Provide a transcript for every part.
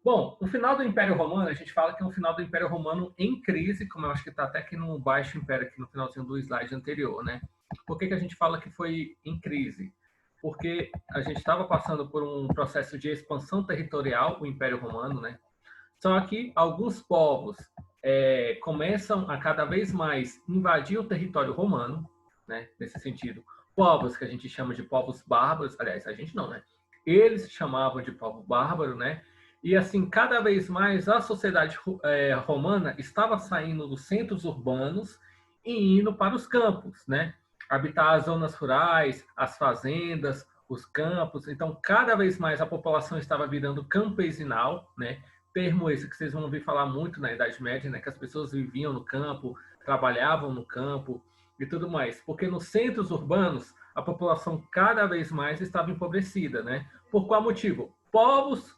Bom, o final do Império Romano, a gente fala que é um final do Império Romano em crise, como eu acho que está até aqui no Baixo Império, aqui no finalzinho do slide anterior, né? Por que que a gente fala que foi em crise? Porque a gente estava passando por um processo de expansão territorial, o Império Romano, né? Só que alguns povos começam a cada vez mais invadir o território romano, né? Nesse sentido, povos que a gente chama de povos bárbaros, aliás, a gente não, né? Eles chamavam de povo bárbaro, né? E assim, cada vez mais a sociedade romana estava saindo dos centros urbanos e indo para os campos, né? Habitar as zonas rurais, as fazendas, os campos. Então, cada vez mais a população estava virando campesinal, né? Termo esse que vocês vão ouvir falar muito na Idade Média, né? Que as pessoas viviam no campo, trabalhavam no campo e tudo mais. Porque nos centros urbanos, a população cada vez mais estava empobrecida, né? Por qual motivo? Povos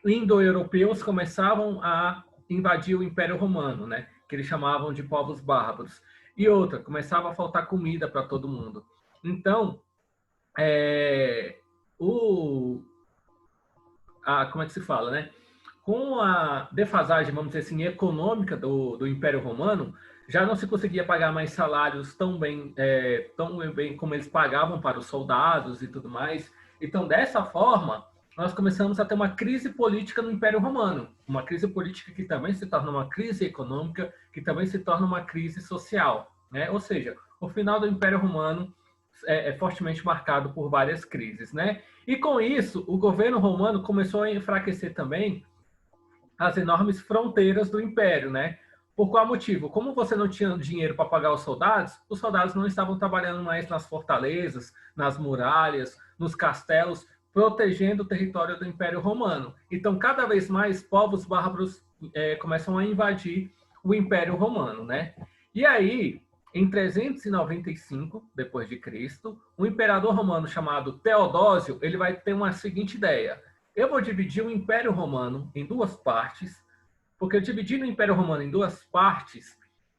indo-europeus começavam a invadir o Império Romano, né? Que eles chamavam de povos bárbaros. E outra, começava a faltar comida para todo mundo. Então, é, o, como é que se fala, né? Com a defasagem, vamos dizer assim, econômica do Império Romano, já não se conseguia pagar mais salários tão bem como eles pagavam para os soldados e tudo mais. Então, dessa forma, nós começamos a ter uma crise política no Império Romano. Uma crise política que também se torna uma crise econômica, que também se torna uma crise social, né? Ou seja, o final do Império Romano é fortemente marcado por várias crises, né? E com isso, o governo romano começou a enfraquecer também as enormes fronteiras do império, né? Por qual motivo? Como você não tinha dinheiro para pagar os soldados não estavam trabalhando mais nas fortalezas, nas muralhas, nos castelos, protegendo o território do Império Romano. Então, cada vez mais povos bárbaros começam a invadir o Império Romano, né? E aí, em 395 depois de Cristo, um imperador romano chamado Teodósio, ele vai ter uma seguinte ideia: eu vou dividir o Império Romano em duas partes, porque dividindo o Império Romano em duas partes,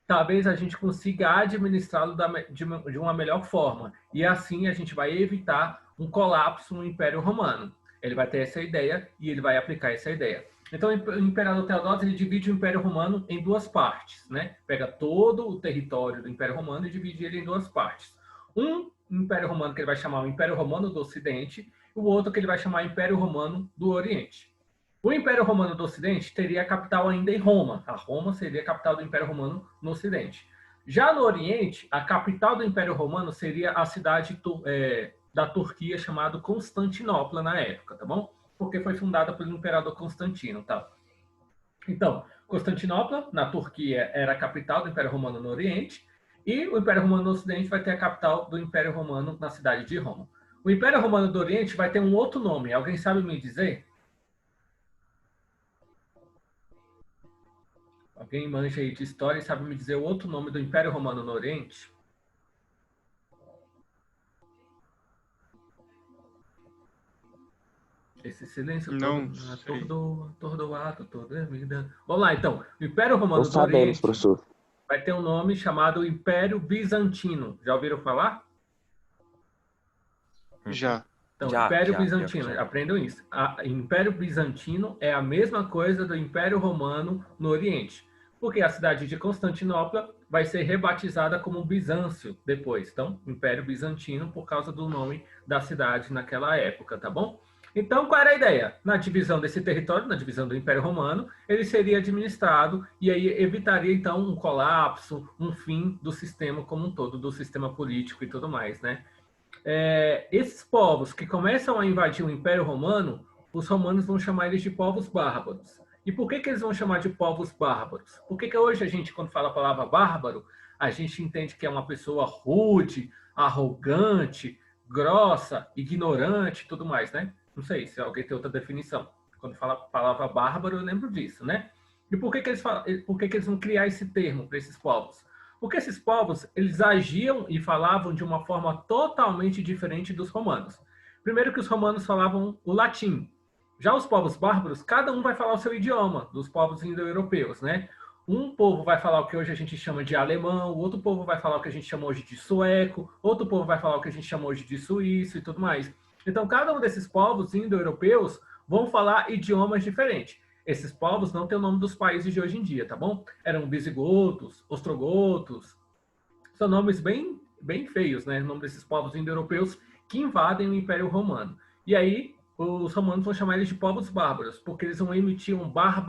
talvez a gente consiga administrá-lo de uma melhor forma. E assim a gente vai evitar um colapso no Império Romano. Ele vai ter essa ideia e ele vai aplicar essa ideia. Então, o imperador Teodósio ele divide o Império Romano em duas partes, né? Pega todo o território do Império Romano e divide ele em duas partes. Um Império Romano que ele vai chamar o Império Romano do Ocidente, e o outro que ele vai chamar Império Romano do Oriente. O Império Romano do Ocidente teria a capital ainda em Roma. A Roma seria a capital do Império Romano no Ocidente. Já no Oriente, a capital do Império Romano seria a cidade da Turquia chamada Constantinopla na época, tá bom? Porque foi fundada pelo imperador Constantino, tá? Então, Constantinopla, na Turquia, era a capital do Império Romano no Oriente, e o Império Romano no Ocidente vai ter a capital do Império Romano na cidade de Roma. O Império Romano do Oriente vai ter um outro nome. Alguém sabe me dizer? Alguém manja aí de história e sabe me dizer o outro nome do Império Romano no Oriente? Esse silêncio todo Não sei. atordoado toda a vida. Vamos lá, então. O Império Não Romano do sabemos, Oriente professor. vai ter um nome chamado Império Bizantino. Já ouviram falar? Já. Então, Já, Império já, pior que Bizantino, já. aprendam isso. O Império Bizantino é a mesma coisa do Império Romano no Oriente, porque a cidade de Constantinopla vai ser rebatizada como Bizâncio depois. Então, Império Bizantino por causa do nome da cidade naquela época, tá bom? Então, qual era a ideia? Na divisão desse território, na divisão do Império Romano, ele seria administrado e aí evitaria, então, um colapso, um fim do sistema como um todo, do sistema político e tudo mais, né? Esses povos que começam a invadir o Império Romano, os romanos vão chamar eles de povos bárbaros. E por que eles vão chamar de povos bárbaros? Por que hoje a gente, quando fala a palavra bárbaro, a gente entende que é uma pessoa rude, arrogante, grossa, ignorante e tudo mais, né? Não sei se alguém tem outra definição. Quando fala a palavra bárbaro, eu lembro disso, né? E por que eles vão criar esse termo para esses povos? Porque esses povos, eles agiam e falavam de uma forma totalmente diferente dos romanos. Primeiro que os romanos falavam o latim. Já os povos bárbaros, cada um vai falar o seu idioma, dos povos indo-europeus, né? Um povo vai falar o que hoje a gente chama de alemão, outro povo vai falar o que a gente chama hoje de sueco, outro povo vai falar o que a gente chama hoje de suíço e tudo mais. Então, cada um desses povos indo-europeus vão falar idiomas diferentes. Esses povos não têm o nome dos países de hoje em dia, tá bom? Eram visigodos, ostrogotos, são nomes bem feios, né? O nome desses povos indo-europeus que invadem o Império Romano. E aí, os romanos vão chamar eles de povos bárbaros, porque eles vão emitir um bar,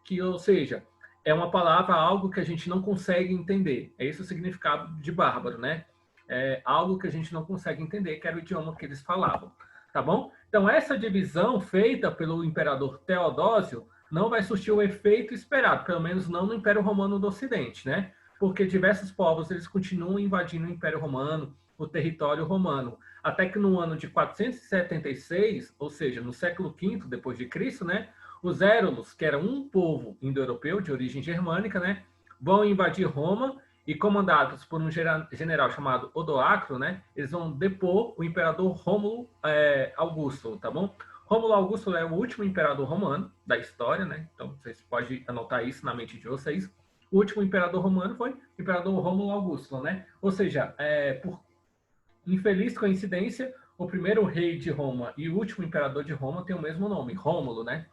que, ou seja, é uma palavra, algo que a gente não consegue entender. É esse o significado de bárbaro, né? É algo que a gente não consegue entender, que era o idioma que eles falavam, tá bom? Então, essa divisão feita pelo imperador Teodósio não vai surtir o efeito esperado, pelo menos não no Império Romano do Ocidente, né? Porque diversos povos eles continuam invadindo o Império Romano, o território romano, até que no ano de 476, ou seja, no século V depois de Cristo, né, os Érulos, que era um povo indo-europeu de origem germânica, né, vão invadir Roma e comandados por um general chamado Odoacro, né, eles vão depor o imperador Rômulo Augusto, tá bom? Rômulo Augusto é o último imperador romano da história, né? Então vocês podem anotar isso na mente de vocês. O último imperador romano foi o imperador Rômulo Augusto, né? Ou seja, por infeliz coincidência, o primeiro rei de Roma e o último imperador de Roma tem o mesmo nome, Rômulo, né?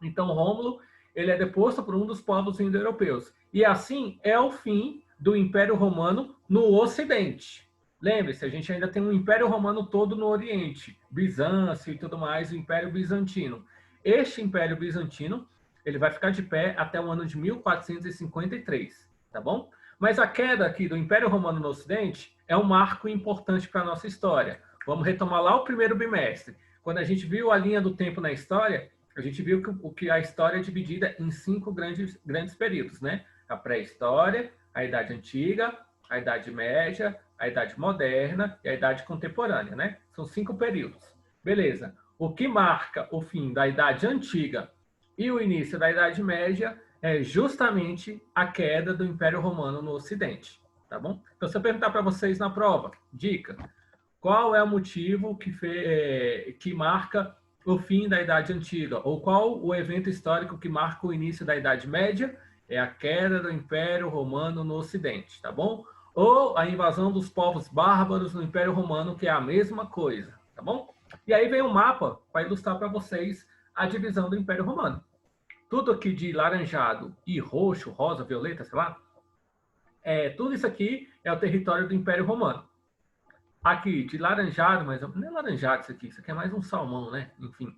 Então, Rômulo, ele é deposto por um dos povos indo-europeus. E assim é o fim do Império Romano no Ocidente. Lembre-se, a gente ainda tem um Império Romano todo no Oriente, Bizâncio e tudo mais, o Império Bizantino. Este Império Bizantino, ele vai ficar de pé até o ano de 1453, tá bom? Mas a queda aqui do Império Romano no Ocidente é um marco importante para a nossa história. Vamos retomar lá o primeiro bimestre. Quando a gente viu a linha do tempo na história, a gente viu que a história é dividida em 5 grandes períodos, né? A pré-história, a Idade Antiga, a Idade Média, a Idade Moderna e a Idade Contemporânea, né? São 5 períodos. Beleza. O que marca o fim da Idade Antiga e o início da Idade Média é justamente a queda do Império Romano no Ocidente, tá bom? Então, se eu perguntar para vocês na prova, dica, qual é o motivo que marca o fim da Idade Antiga? Ou qual o evento histórico que marca o início da Idade Média? É a queda do Império Romano no Ocidente, tá bom? Ou a invasão dos povos bárbaros no Império Romano, que é a mesma coisa, tá bom? E aí vem um mapa para ilustrar para vocês a divisão do Império Romano. Tudo aqui de laranjado e roxo, rosa, violeta, sei lá, tudo isso aqui é o território do Império Romano. Aqui, de laranjado, mas não é laranjado isso aqui é mais um salmão, né? Enfim,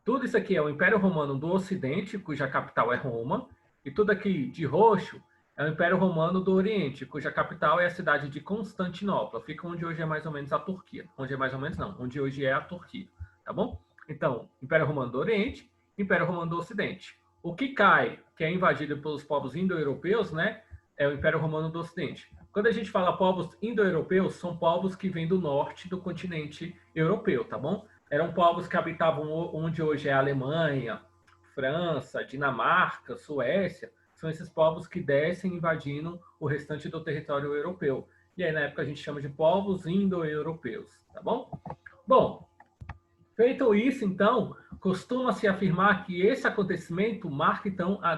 tudo isso aqui é o Império Romano do Ocidente, cuja capital é Roma, e tudo aqui de roxo é o Império Romano do Oriente, cuja capital é a cidade de Constantinopla, fica onde hoje é mais ou menos a Turquia. Onde é mais ou menos não, onde hoje é a Turquia, tá bom? Então, Império Romano do Oriente, Império Romano do Ocidente. O que cai, que é invadido pelos povos indo-europeus, né, é o Império Romano do Ocidente. Quando a gente fala povos indo-europeus, são povos que vêm do norte do continente europeu, tá bom? Eram povos que habitavam onde hoje é a Alemanha, França, Dinamarca, Suécia. São esses povos que descem invadindo o restante do território europeu. E aí, na época, a gente chama de povos indo-europeus, tá bom? Bom, feito isso, então, costuma-se afirmar que esse acontecimento marca, então, a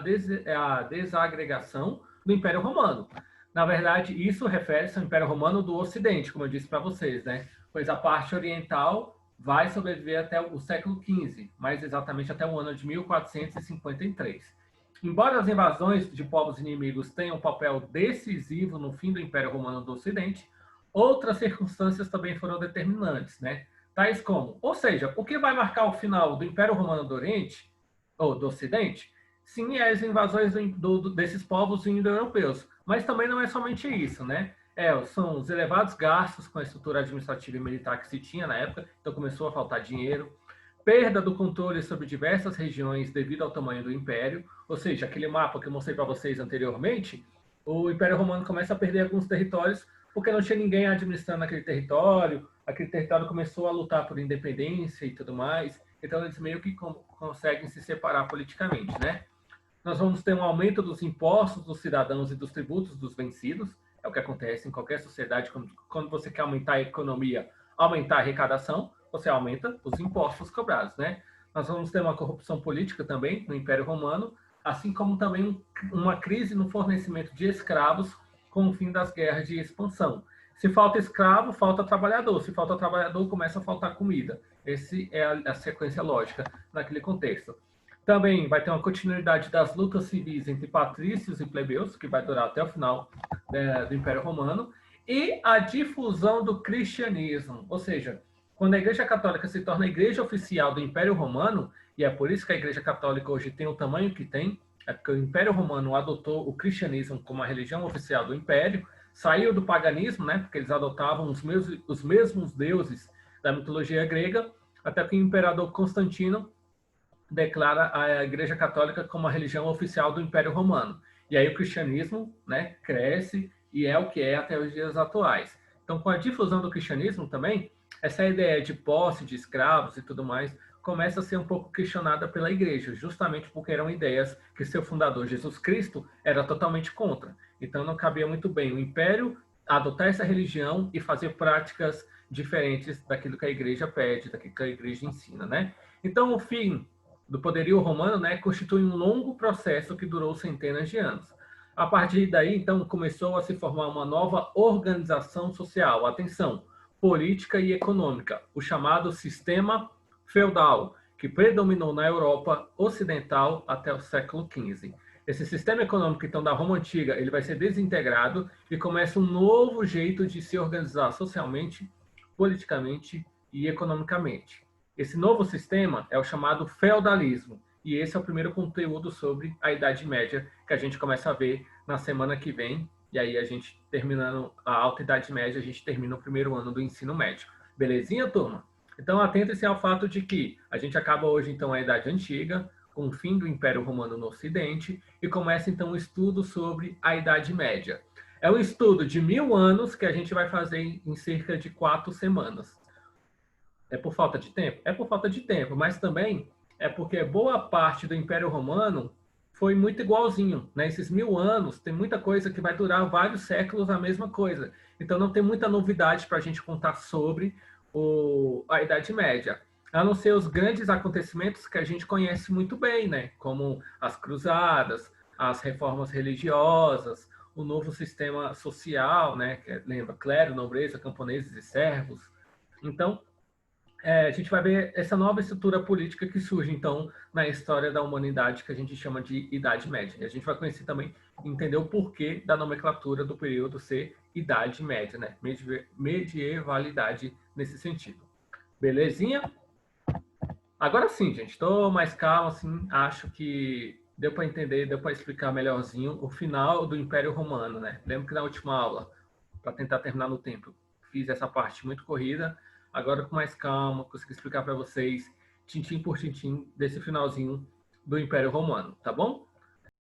desagregação do Império Romano. Na verdade, isso refere-se ao Império Romano do Ocidente, como eu disse para vocês, né? Pois a parte oriental vai sobreviver até o século XV, mais exatamente até o ano de 1453. Embora as invasões de povos inimigos tenham um papel decisivo no fim do Império Romano do Ocidente, outras circunstâncias também foram determinantes, né? Tais como, ou seja, o que vai marcar o final do Império Romano do Oriente, ou do Ocidente, sim, é as invasões desses povos indo-europeus. Mas também não é somente isso, né? São os elevados gastos com a estrutura administrativa e militar que se tinha na época, então começou a faltar dinheiro, perda do controle sobre diversas regiões devido ao tamanho do império, ou seja, aquele mapa que eu mostrei para vocês anteriormente, o Império Romano começa a perder alguns territórios porque não tinha ninguém administrando aquele território começou a lutar por independência e tudo mais, então eles meio que conseguem se separar politicamente, né? Nós vamos ter um aumento dos impostos dos cidadãos e dos tributos dos vencidos. É o que acontece em qualquer sociedade. Quando você quer aumentar a economia, aumentar a arrecadação, você aumenta os impostos cobrados, né? Nós vamos ter uma corrupção política também no Império Romano, assim como também uma crise no fornecimento de escravos com o fim das guerras de expansão. Se falta escravo, falta trabalhador. Se falta trabalhador, começa a faltar comida. Essa é a sequência lógica naquele contexto. Também vai ter uma continuidade das lutas civis entre patrícios e plebeus, que vai durar até o final do Império Romano, e a difusão do cristianismo, ou seja, quando a Igreja Católica se torna a igreja oficial do Império Romano, e é por isso que a Igreja Católica hoje tem o tamanho que tem, é porque o Império Romano adotou o cristianismo como a religião oficial do Império, saiu do paganismo, né, porque eles adotavam os mesmos deuses da mitologia grega, até que o imperador Constantino declara a Igreja Católica como a religião oficial do Império Romano. E aí o cristianismo, né, cresce e é o que é até os dias atuais. Então, com a difusão do cristianismo também, essa ideia de posse de escravos e tudo mais começa a ser um pouco questionada pela Igreja, justamente porque eram ideias que seu fundador, Jesus Cristo, era totalmente contra. Então, não cabia muito bem o Império adotar essa religião e fazer práticas diferentes daquilo que a Igreja pede, daquilo que a Igreja ensina, né? Então, o fim do poderio romano, né, constitui um longo processo que durou centenas de anos. A partir daí, então, começou a se formar uma nova organização social, atenção, política e econômica, o chamado sistema feudal, que predominou na Europa ocidental até o século XV. Esse sistema econômico, então, da Roma Antiga, ele vai ser desintegrado e começa um novo jeito de se organizar socialmente, politicamente e economicamente. Esse novo sistema é o chamado feudalismo, e esse é o primeiro conteúdo sobre a Idade Média que a gente começa a ver na semana que vem, e aí a gente terminando a Alta Idade Média, a gente termina o primeiro ano do ensino médio. Belezinha, turma? Então atentem-se ao fato de que a gente acaba hoje então a Idade Antiga, com o fim do Império Romano no Ocidente, e começa então um estudo sobre a Idade Média. É um estudo de 1000 anos que a gente vai fazer em cerca de 4 semanas. É por falta de tempo? É por falta de tempo, mas também é porque boa parte do Império Romano foi muito igualzinho. Nesses 1000 anos, tem muita coisa que vai durar vários séculos a mesma coisa. Então, não tem muita novidade para a gente contar sobre a Idade Média. A não ser os grandes acontecimentos que a gente conhece muito bem, né? Como as cruzadas, as reformas religiosas, o novo sistema social, né? Que lembra clero, nobreza, camponeses e servos. Então, a gente vai ver essa nova estrutura política que surge, então, na história da humanidade, que a gente chama de Idade Média. E a gente vai conhecer também, entender o porquê da nomenclatura do período ser Idade Média, né? Medievalidade nesse sentido. Belezinha? Agora sim, gente, estou mais calmo, assim, acho que deu para entender, deu para explicar melhorzinho o final do Império Romano, né? Lembro que na última aula, para tentar terminar no tempo, fiz essa parte muito corrida. Agora, com mais calma, consegui explicar para vocês, tintim por tintim, desse finalzinho do Império Romano, tá bom?